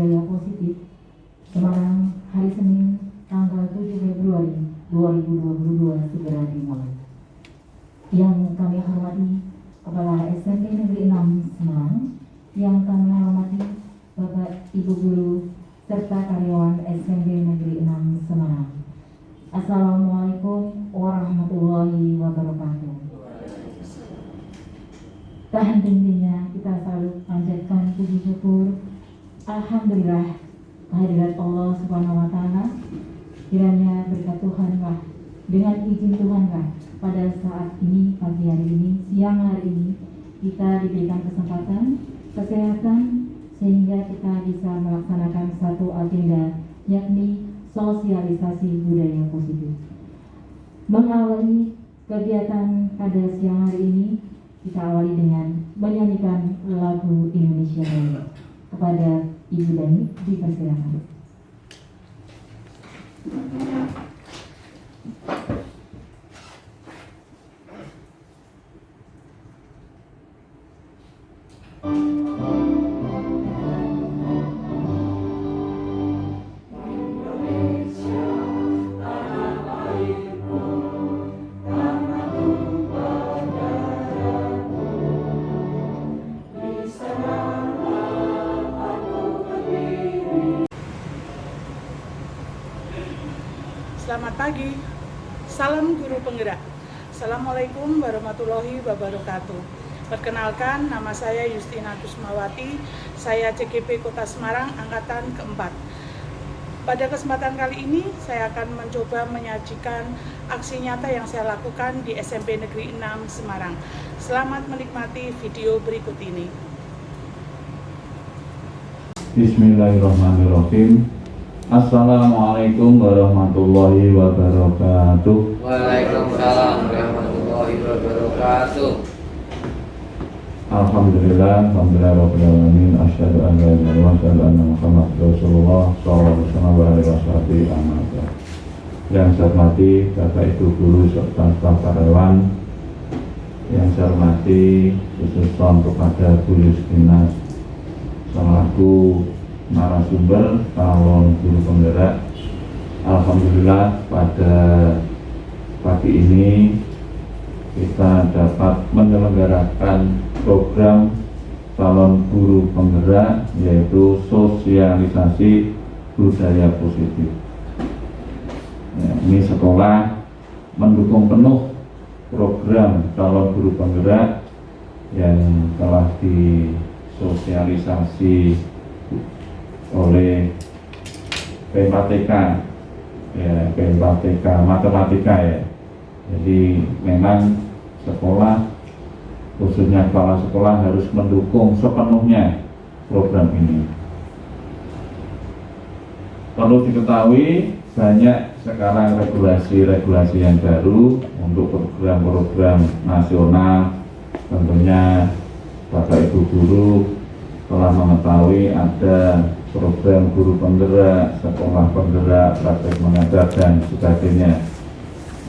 Budaya Positif Semarang hari Senin tanggal 7 Februari 2022 segera dimulai. Yang kami hormati Kepala SMP Negeri 6 Semarang, yang kami hormati Bapak Ibu Guru serta karyawan SMP Negeri 6 Semarang. Assalamualaikum warahmatullahi wabarakatuh. Tak henti-hentinya kita selalu panjatkan puji syukur, alhamdulillah, kehadirat Allah Subhanahu wa Ta'ala. Kiranya berkat Tuhanlah, dengan izin Tuhanlah, pada saat ini, pagi hari ini, siang hari ini, kita diberikan kesempatan, kesehatan, sehingga kita bisa melaksanakan satu agenda, yakni sosialisasi budaya positif. Mengawali kegiatan pada siang hari ini, kita awali dengan menyanyikan lagu Indonesia Raya. Kepada Ibu Dani, dipersilakan. Selamat pagi, salam guru penggerak. Assalamualaikum warahmatullahi wabarakatuh. Perkenalkan, nama saya Yustina Kusmawati, saya CGP Kota Semarang, angkatan keempat. Pada kesempatan kali ini, saya akan mencoba menyajikan aksi nyata yang saya lakukan di SMP Negeri 6 Semarang. Selamat menikmati video berikut ini. Bismillahirrahmanirrahim. Assalamualaikum warahmatullahi wabarakatuh. Waalaikumsalam warahmatullahi wabarakatuh. Alhamdulillah, rabbil alamin, asyhadu an la ilaha illallah wa asyhadu anna Muhammadar Rasulullah sallallahu alaihi wasallam. Yang saya hormati Bapak Ibu guru serta staf karyawan, yang saya hormati khususnya kepada Bu Yustina selaku narasumber calon guru penggerak. Alhamdulillah, pada pagi ini kita dapat menyelenggarakan program calon guru penggerak, yaitu sosialisasi budaya positif. Ya, ini sekolah mendukung penuh program calon guru penggerak yang telah disosialisasi oleh P4TK, ya, P4TK matematika ya. Jadi memang sekolah, khususnya kepala sekolah, harus mendukung sepenuhnya program ini. Perlu diketahui, banyak sekarang regulasi-regulasi yang baru untuk program-program nasional. Tentunya Bapak Ibu guru telah mengetahui ada program guru penggerak, sekolah penggerak, praktek mengajar dan sebagainya.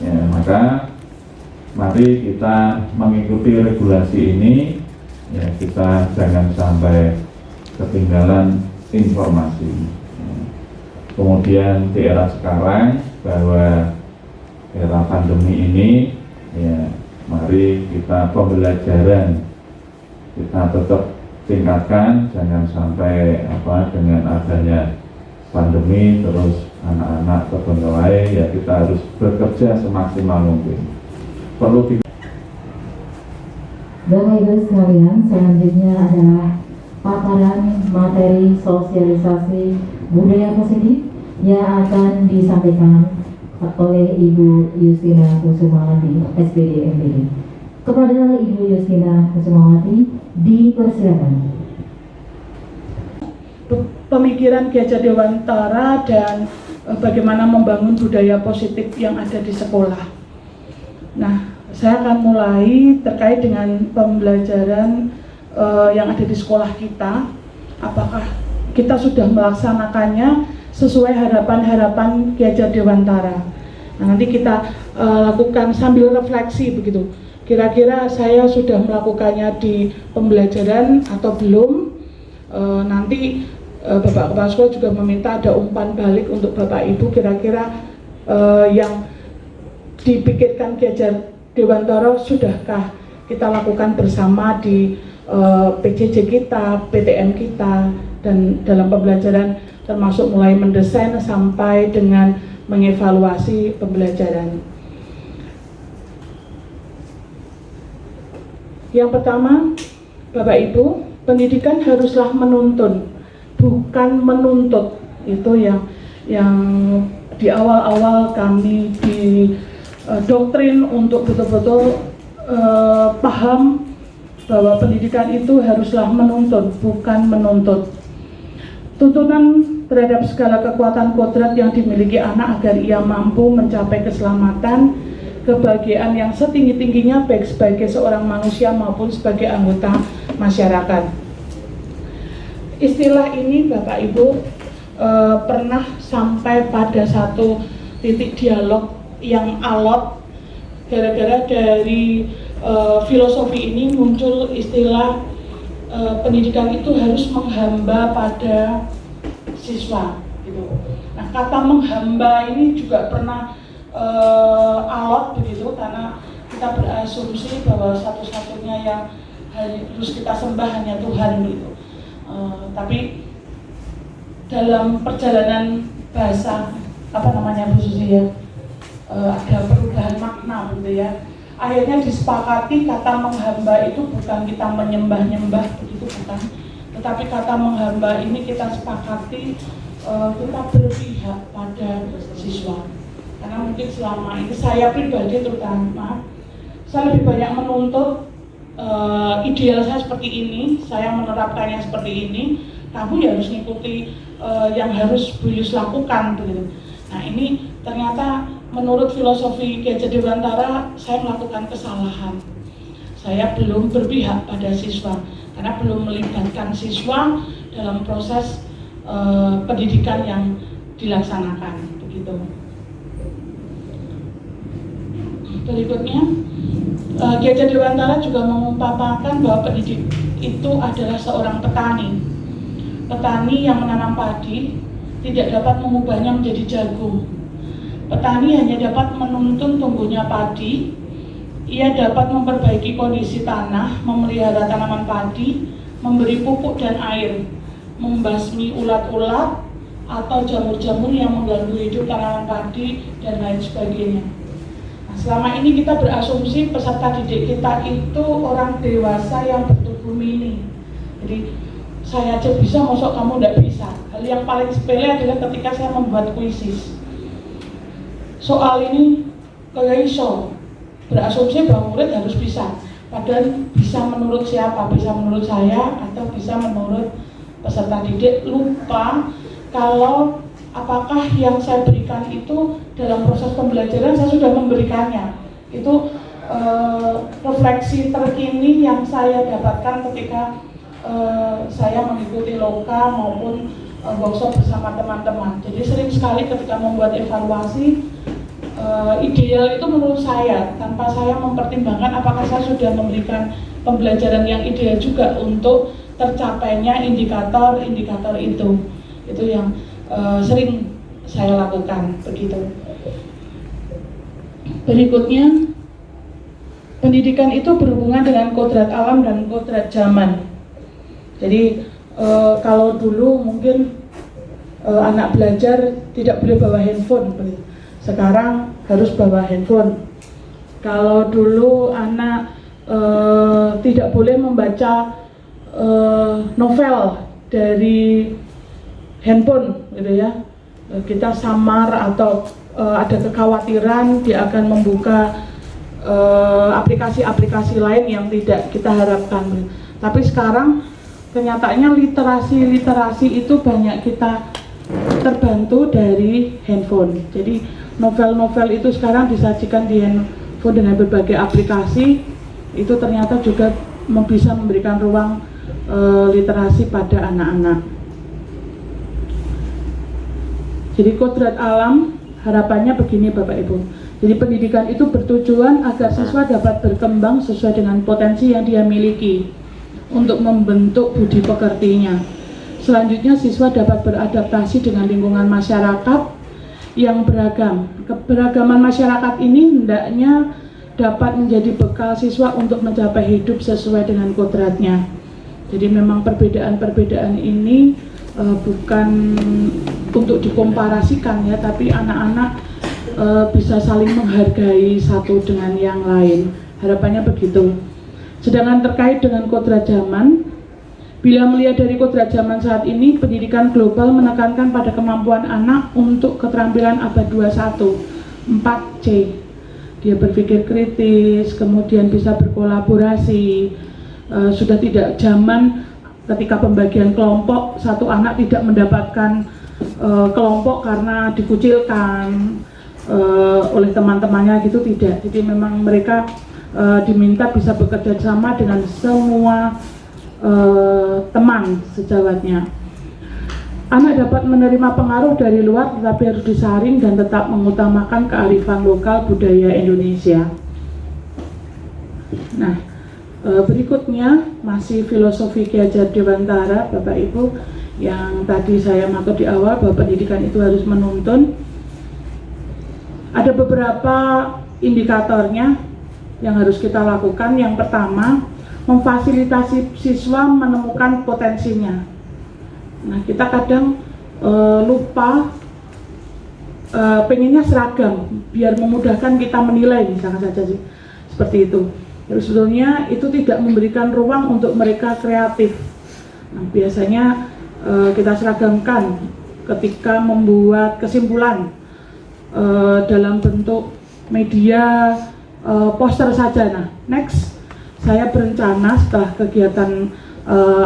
Ya, maka mari kita mengikuti regulasi ini. Ya, kita jangan sampai ketinggalan informasi. Ya. Kemudian di era sekarang, bahwa era pandemi ini, ya, mari kita pembelajaran kita tetap tingkatkan, jangan sampai dengan adanya pandemi terus anak-anak terbengkalai. Ya, kita harus bekerja semaksimal mungkin. Perlu Bapak Ibu sekalian, selanjutnya adalah paparan materi sosialisasi budaya positif yang akan disampaikan oleh Ibu Yustina Kusumawati, SPD MPD. Kepada Ibu Yustina Kusumawati, dipersilakan. Pemikiran Ki Hajar Dewantara dan bagaimana membangun budaya positif yang ada di sekolah. Nah, saya akan mulai terkait dengan pembelajaran yang ada di sekolah kita. Apakah kita sudah melaksanakannya sesuai harapan-harapan Ki Hajar Dewantara? Nah, nanti kita lakukan sambil refleksi begitu. Kira-kira saya sudah melakukannya di pembelajaran atau belum? Nanti Bapak Kepala Sekolah juga meminta ada umpan balik untuk Bapak Ibu, kira-kira yang dipikirkan Ki Hajar Dewantara sudahkah kita lakukan bersama di PJJ kita, PTM kita, dan dalam pembelajaran termasuk mulai mendesain sampai dengan mengevaluasi pembelajaran. Yang pertama, Bapak Ibu, pendidikan haruslah menuntun, bukan menuntut. Itu yang di awal-awal kami di doktrin untuk betul-betul paham bahwa pendidikan itu haruslah menuntun, bukan menuntut. Tuntunan terhadap segala kekuatan kodrat yang dimiliki anak agar ia mampu mencapai keselamatan, kebahagiaan yang setinggi-tingginya baik sebagai seorang manusia maupun sebagai anggota masyarakat. Istilah ini Bapak Ibu pernah sampai pada satu titik dialog yang alot gara-gara dari filosofi ini muncul istilah pendidikan itu harus menghamba pada siswa gitu. Nah, kata menghamba ini juga pernah alot begitu karena kita berasumsi bahwa satu-satunya yang harus kita sembah hanya Tuhan gitu. Tapi dalam perjalanan bahasa Bu Susi ya, ada perubahan makna gitu ya. Akhirnya disepakati kata menghamba itu bukan kita menyembah-nyembah begitu, bukan. Tetapi kata menghamba ini kita sepakati kita berpihak pada siswa. Karena mungkin selama ini saya pribadi terutama saya lebih banyak menuntut ideal saya seperti ini, saya menerapkannya seperti ini, kamu ya harus mengikuti yang harus Bu Yus lakukan begitu. Nah, ini ternyata menurut filosofi Ki Hajar Dewantara saya melakukan kesalahan. Saya belum berpihak pada siswa karena belum melibatkan siswa dalam proses pendidikan yang dilaksanakan begitu. Berikutnya, Ki Hajar Dewantara juga mengumpamakan bahwa pendidik itu adalah seorang petani. Petani yang menanam padi tidak dapat mengubahnya menjadi jagung. Petani hanya dapat menuntun tumbuhnya padi. Ia dapat memperbaiki kondisi tanah, memelihara tanaman padi, memberi pupuk dan air, membasmi ulat-ulat atau jamur-jamur yang mengganggu hidup tanaman padi, dan lain sebagainya. Nah, selama ini kita berasumsi peserta didik kita itu orang dewasa yang bertubuh mini. Jadi, saya aja bisa, mosok kamu tidak bisa. Hal yang paling sepele adalah ketika saya membuat kuisis. Soal ini kayak iso berasumsi bahwa murid harus bisa, padahal bisa menurut siapa? Bisa menurut saya atau bisa menurut peserta didik. Lupa kalau apakah yang saya berikan itu dalam proses pembelajaran saya sudah memberikannya. Itu refleksi terkini yang saya dapatkan ketika saya mengikuti loka maupun workshop bersama teman-teman. Jadi sering sekali ketika membuat evaluasi, ideal itu menurut saya, tanpa saya mempertimbangkan apakah saya sudah memberikan pembelajaran yang ideal juga untuk tercapainya indikator-indikator itu. Itu yang sering saya lakukan begitu. Berikutnya, pendidikan itu berhubungan dengan kodrat alam dan kodrat zaman. Jadi kalau dulu mungkin anak belajar tidak boleh bawa handphone, sekarang harus bawa handphone. Kalau dulu anak tidak boleh membaca novel dari handphone, gitu ya. Kita samar atau ada kekhawatiran dia akan membuka aplikasi-aplikasi lain yang tidak kita harapkan. Tapi sekarang kenyataannya literasi itu banyak kita terbantu dari handphone. Jadi novel-novel itu sekarang disajikan di handphone dengan berbagai aplikasi. Itu ternyata juga bisa memberikan ruang literasi pada anak-anak. Jadi kodrat alam harapannya begini Bapak Ibu. Jadi pendidikan itu bertujuan agar siswa dapat berkembang sesuai dengan potensi yang dia miliki untuk membentuk budi pekertinya. Selanjutnya siswa dapat beradaptasi dengan lingkungan masyarakat yang beragam. Keberagaman masyarakat ini hendaknya dapat menjadi bekal siswa untuk mencapai hidup sesuai dengan kodratnya. Jadi memang perbedaan-perbedaan ini bukan untuk dikomparasikan ya, tapi anak-anak bisa saling menghargai satu dengan yang lain. Harapannya begitu. Sedangkan terkait dengan kodrat zaman, bila melihat dari kodrat zaman saat ini, pendidikan global menekankan pada kemampuan anak untuk keterampilan abad 21, 4C. Dia berpikir kritis, kemudian bisa berkolaborasi. Sudah tidak zaman ketika pembagian kelompok, satu anak tidak mendapatkan kelompok karena dikucilkan oleh teman-temannya gitu, tidak. Jadi memang mereka diminta bisa bekerja sama dengan semua teman sejawatnya. Anak dapat menerima pengaruh dari luar tetapi harus disaring dan tetap mengutamakan kearifan lokal budaya Indonesia. Nah, berikutnya masih filosofi Ki Hajar Dewantara, Bapak Ibu, yang tadi saya maksud di awal bahwa pendidikan itu harus menuntun. Ada beberapa indikatornya yang harus kita lakukan. Yang pertama, memfasilitasi siswa menemukan potensinya. Nah, kita kadang lupa pengennya seragam biar memudahkan kita menilai, misalnya saja sih seperti itu. Jadi sebetulnya itu tidak memberikan ruang untuk mereka kreatif. Nah, biasanya kita seragamkan ketika membuat kesimpulan dalam bentuk media poster saja. Nah, next saya berencana setelah kegiatan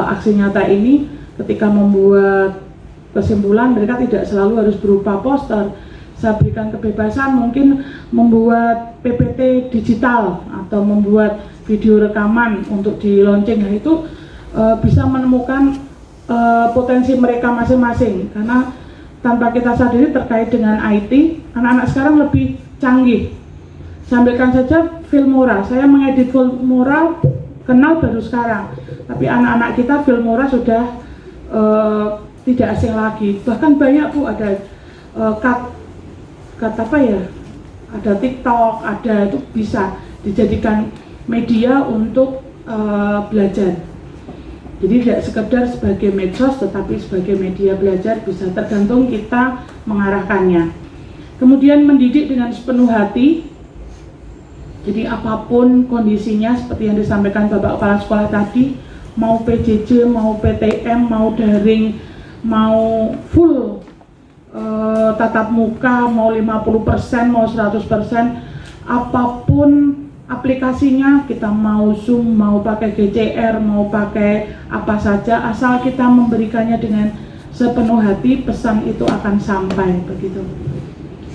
aksi nyata ini, ketika membuat kesimpulan mereka tidak selalu harus berupa poster. Saya berikan kebebasan mungkin membuat PPT digital atau membuat video rekaman untuk di launching. Nah, itu bisa menemukan potensi mereka masing-masing, karena tanpa kita sadari terkait dengan IT, anak-anak sekarang lebih canggih. Sampaikan saja Filmora, saya mengedit Filmora kenal baru sekarang, tapi anak-anak kita Filmora sudah tidak asing lagi. Bahkan banyak Bu, ada kata apa ya, ada TikTok, ada, itu bisa dijadikan media untuk belajar. Jadi tidak sekedar sebagai medsos, tetapi sebagai media belajar, bisa tergantung kita mengarahkannya. Kemudian mendidik dengan sepenuh hati. Jadi apapun kondisinya, seperti yang disampaikan Bapak Kepala Sekolah tadi, mau PJJ, mau PTM, mau daring, mau full tatap muka, mau 50%, mau 100%, apapun aplikasinya, kita mau Zoom, mau pakai GCR, mau pakai apa saja, asal kita memberikannya dengan sepenuh hati, pesan itu akan sampai, begitu.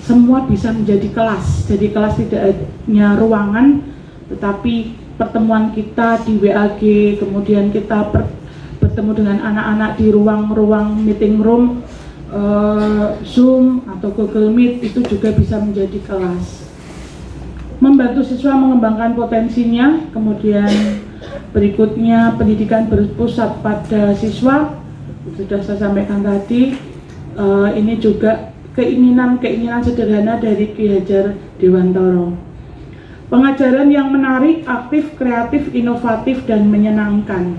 Semua bisa menjadi kelas. Jadi kelas tidak hanya ruangan, tetapi pertemuan kita di WAG, kemudian kita bertemu dengan anak-anak di ruang-ruang meeting room, Zoom atau Google Meet, itu juga bisa menjadi kelas. Membantu siswa mengembangkan potensinya. Kemudian berikutnya pendidikan berpusat pada siswa, sudah saya sampaikan tadi. Ini juga keinginan sederhana dari Ki Hajar Dewantara. Pengajaran yang menarik, aktif, kreatif, inovatif, dan menyenangkan.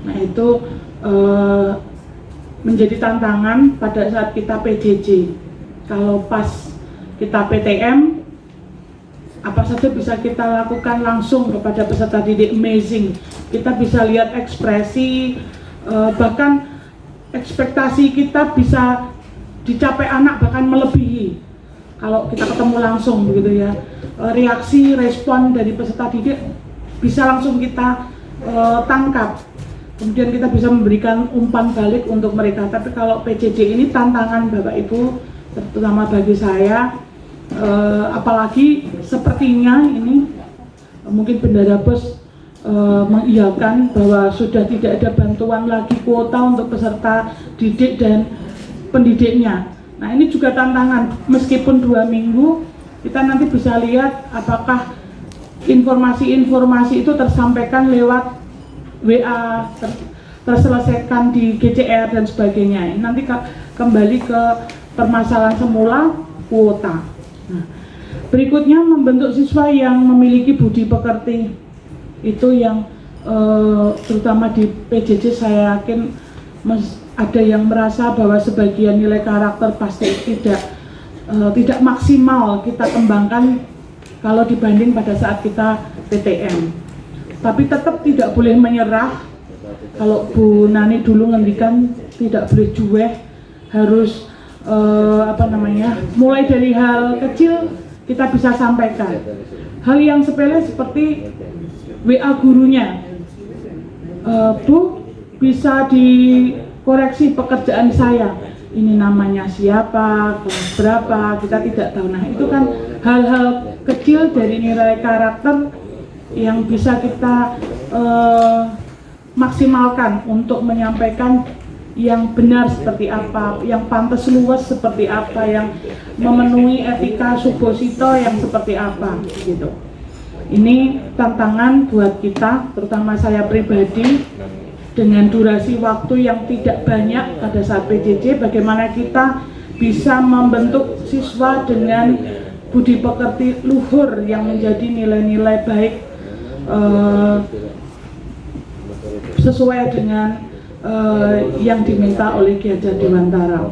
Nah, itu menjadi tantangan pada saat kita PJJ. Kalau pas kita PTM, apa saja bisa kita lakukan langsung kepada peserta didik, amazing. Kita bisa lihat ekspresi, bahkan ekspektasi kita bisa dicapai anak, bahkan melebihi kalau kita ketemu langsung, begitu ya. Reaksi, respon dari peserta didik bisa langsung kita tangkap. Kemudian kita bisa memberikan umpan balik untuk mereka. Tapi kalau PJJ ini tantangan Bapak Ibu, terutama bagi saya, apalagi sepertinya ini mungkin Bendara Bos mengiyakan bahwa sudah tidak ada bantuan lagi kuota untuk peserta didik dan pendidiknya. Nah, ini juga tantangan. Meskipun 2 minggu, kita nanti bisa lihat apakah informasi-informasi itu tersampaikan lewat WA, terselesaikan di GCR dan sebagainya. Ini nanti kembali ke permasalahan semula, kuota. Nah, berikutnya membentuk siswa yang memiliki budi pekerti. Itu yang terutama di PJJ saya yakin ada yang merasa bahwa sebagian nilai karakter pasti tidak maksimal kita kembangkan kalau dibanding pada saat kita PTM. Tapi tetap tidak boleh menyerah. Kalau Bu Nani dulu ngendikan tidak boleh juweh, harus mulai dari hal kecil kita bisa sampaikan. Hal yang sepele seperti WA gurunya, Bu bisa dikoreksi pekerjaan saya, ini namanya siapa, kelas berapa, kita tidak tahu. Nah itu kan hal-hal kecil dari nilai karakter yang bisa kita maksimalkan untuk menyampaikan yang benar seperti apa, yang pantas luas seperti apa, yang memenuhi etika subosito yang seperti apa gitu. Ini tantangan buat kita, terutama saya pribadi, dengan durasi waktu yang tidak banyak pada saat PJJ, bagaimana kita bisa membentuk siswa dengan budi pekerti luhur yang menjadi nilai-nilai baik sesuai dengan yang diminta oleh Ki Hajar Dewantara.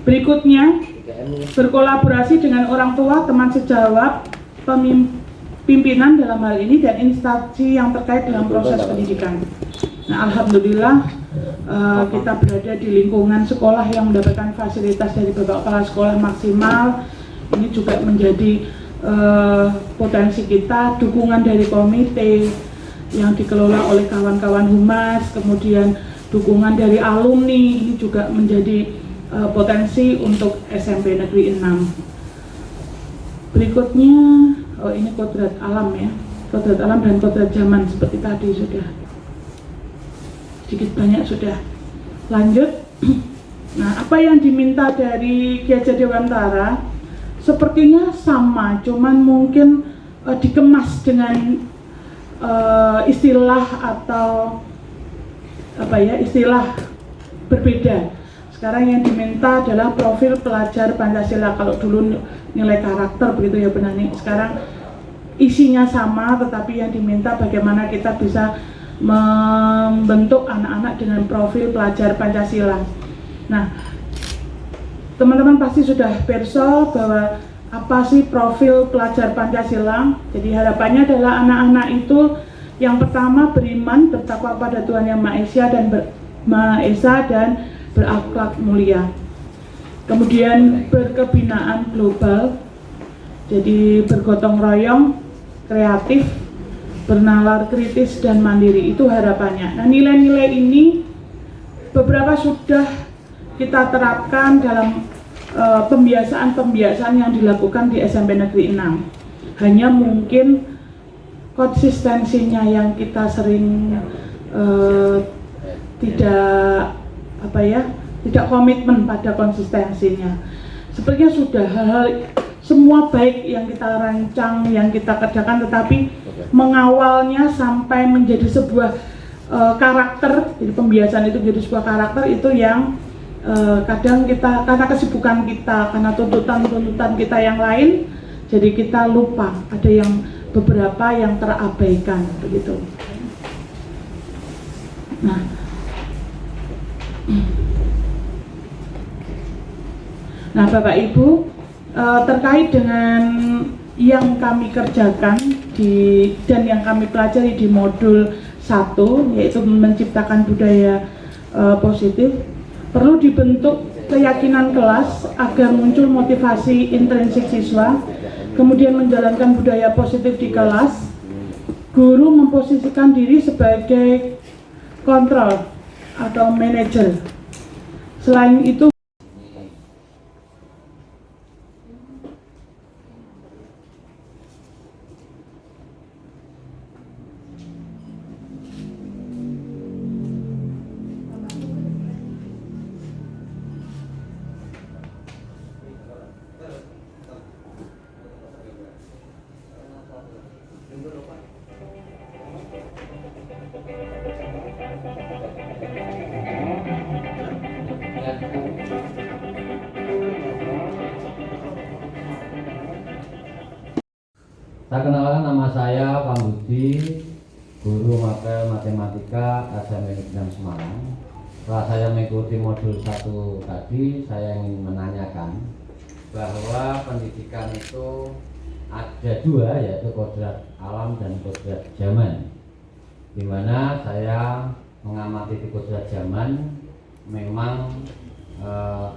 Berikutnya, berkolaborasi dengan orang tua, teman sejawat, pimpinan dalam hal ini, dan instansi yang terkait dengan proses pendidikan. Nah, alhamdulillah kita berada di lingkungan sekolah yang mendapatkan fasilitas dari Bapak Kepala Sekolah maksimal. Ini juga menjadi potensi kita, dukungan dari komite yang dikelola oleh kawan-kawan humas, kemudian dukungan dari alumni, ini juga menjadi potensi untuk SMP Negeri 6. Berikutnya, ini kodrat alam ya, kodrat alam dan kodrat zaman seperti tadi sudah sedikit banyak sudah. Lanjut. Nah, apa yang diminta dari Ki Hajar Dewantara sepertinya sama, cuman mungkin dikemas dengan istilah atau istilah berbeda. Sekarang yang diminta adalah profil pelajar Pancasila. Kalau dulu nilai karakter begitu ya benar nih. Sekarang isinya sama, tetapi yang diminta bagaimana kita bisa membentuk anak-anak dengan profil pelajar Pancasila. Nah, teman-teman pasti sudah perso bahwa apa sih profil pelajar Pancasila. Jadi harapannya adalah anak-anak itu yang pertama beriman, bertakwa pada Tuhan Yang Maha Esa dan berakhlak mulia. Kemudian berkebinaan global, jadi bergotong royong, kreatif, bernalar kritis dan mandiri, itu harapannya. Nah, nilai-nilai ini beberapa sudah kita terapkan dalam pembiasaan-pembiasaan yang dilakukan di SMP Negeri 6. Hanya mungkin konsistensinya yang kita sering tidak komitmen pada konsistensinya. Sepertinya sudah hal-hal semua baik yang kita rancang, yang kita kerjakan, tetapi mengawalnya sampai menjadi sebuah karakter, jadi pembiasaan itu menjadi sebuah karakter, itu yang kadang kita, karena kesibukan kita, karena tuntutan kita yang lain, jadi kita lupa, ada yang beberapa yang terabaikan begitu. Nah, Bapak Ibu, terkait dengan yang kami kerjakan dan yang kami pelajari di modul 1, yaitu menciptakan budaya positif, perlu dibentuk keyakinan kelas agar muncul motivasi intrinsik siswa, kemudian menjalankan budaya positif di kelas. Guru memposisikan diri sebagai kontrol atau manajer. Selain itu, Saya kenalkan, nama saya Pak Budi, guru mapel matematika SMK Negeri Semarang. Setelah saya mengikuti modul 1 tadi, saya ingin menanyakan bahwa pendidikan itu ada dua, yaitu kodrat alam dan kodrat zaman. Di mana saya mengamati di kodrat zaman, memang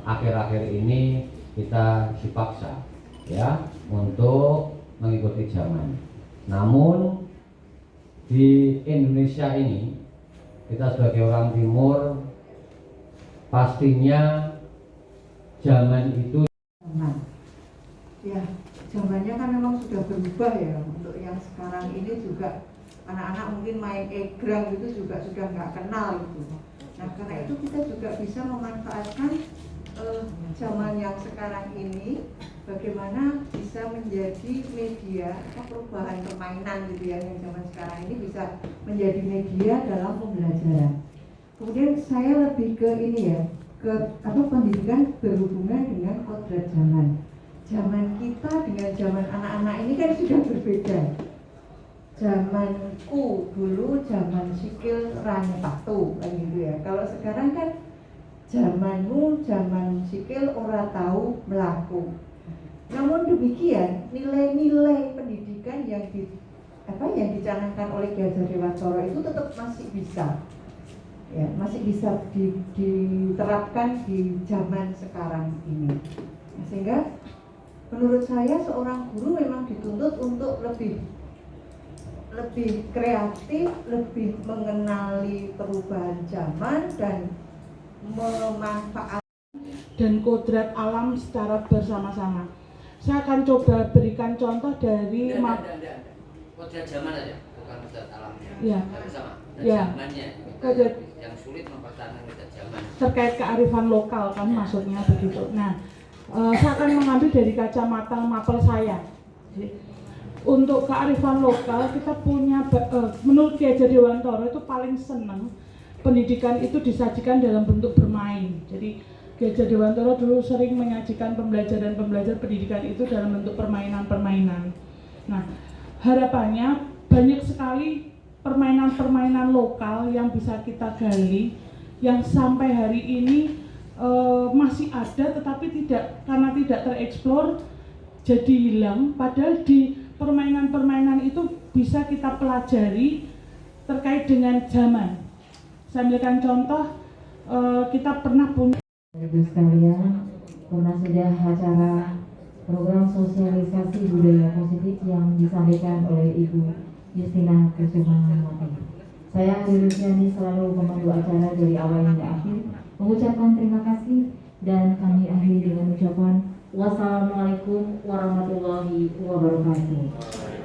akhir-akhir ini kita dipaksa ya untuk mengikuti zaman. Namun di Indonesia ini kita sebagai orang timur pastinya zaman itu ya, zamannya kan memang sudah berubah ya. Untuk yang sekarang ini juga anak-anak mungkin main egrang itu juga sudah nggak kenal itu. Nah, karena itu kita juga bisa memanfaatkan zaman yang sekarang ini, bagaimana bisa menjadi media perubahan permainan gitu ya, yang zaman sekarang ini bisa menjadi media dalam pembelajaran. Kemudian saya lebih ke ini ya, ke pendidikan berhubungan dengan kodrat zaman. Zaman kita dengan zaman anak-anak ini kan sudah berbeda. Zamanku dulu zaman sikil rane patu kan gitu ya. Kalau sekarang kan zamanmu zaman sikil ora tahu melaku. Namun demikian nilai-nilai pendidikan yang dicanangkan oleh Ki Hajar Dewantara itu tetap masih bisa. Ya, masih bisa diterapkan di zaman sekarang ini. Nah, sehingga menurut saya seorang guru memang dituntut untuk lebih kreatif, lebih mengenali perubahan zaman dan memanfaatkan dan kodrat alam secara bersama-sama. Saya akan coba berikan contoh dari kodrat zaman aja, bukan kodrat alamnya. Ya. Sama. Ya. Zamannya. Kodrat Yang sulit mempertahankan kodrat zaman. terkait kearifan lokal kan maksudnya begitu. Nah, saya akan mengambil dari kacamata mapel saya. Untuk kearifan lokal kita punya, menurut Ki Hajar Dewantara itu paling senang pendidikan itu disajikan dalam bentuk bermain. Jadi Ki Hajar Dewantara dulu sering menyajikan pembelajaran pendidikan itu dalam bentuk permainan-permainan. Nah, harapannya banyak sekali permainan-permainan lokal yang bisa kita gali, yang sampai hari ini masih ada tetapi karena tidak tereksplor jadi hilang. Padahal di permainan-permainan itu bisa kita pelajari terkait dengan zaman. Saya ambilkan contoh, kita pernah punya Ibu sekalian, pernah sudah acara program sosialisasi budaya positif yang disampaikan oleh Ibu Justina Kusumawati. Saya Luciani selalu memandu acara dari awal hingga akhir, mengucapkan terima kasih dan kami akhiri dengan ucapan wassalamualaikum warahmatullahi wabarakatuh.